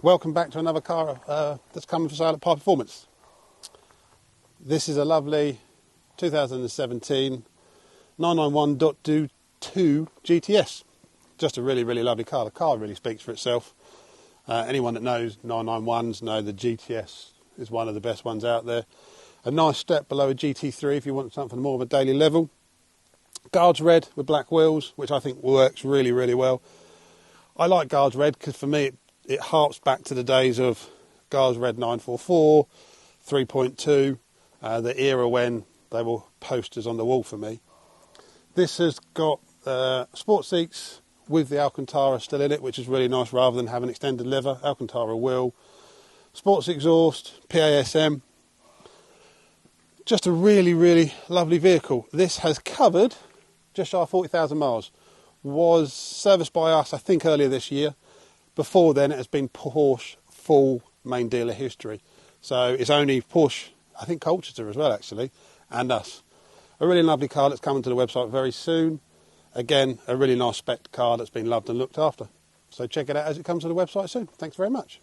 Welcome back to another car that's coming for sale at Pi Performance. This is a lovely 2017 991.22 GTS. Just a really, really lovely car. The car really speaks for itself. Anyone that knows 991s know the GTS is one of the best ones out there. A nice step below a GT3 if you want something more of a daily level. Guards red with black wheels, which I think works really, really well. I like Guards red because for me it harps back to the days of Guards red 944, 3.2, the era when they were posters on the wall for me. This has got sport seats with the Alcantara still in it, which is really nice rather than having extended leather. Alcantara wheel, sports exhaust, PASM. Just a really, really lovely vehicle. This has covered just shy of 40,000 miles. Was serviced by us, I think, earlier this year. Before then, it has been Porsche full main dealer history. So it's only Porsche, I think Colchester as well, actually, and us. A really lovely car that's coming to the website very soon. Again, a really nice spec car that's been loved and looked after. So check it out as it comes to the website soon. Thanks very much.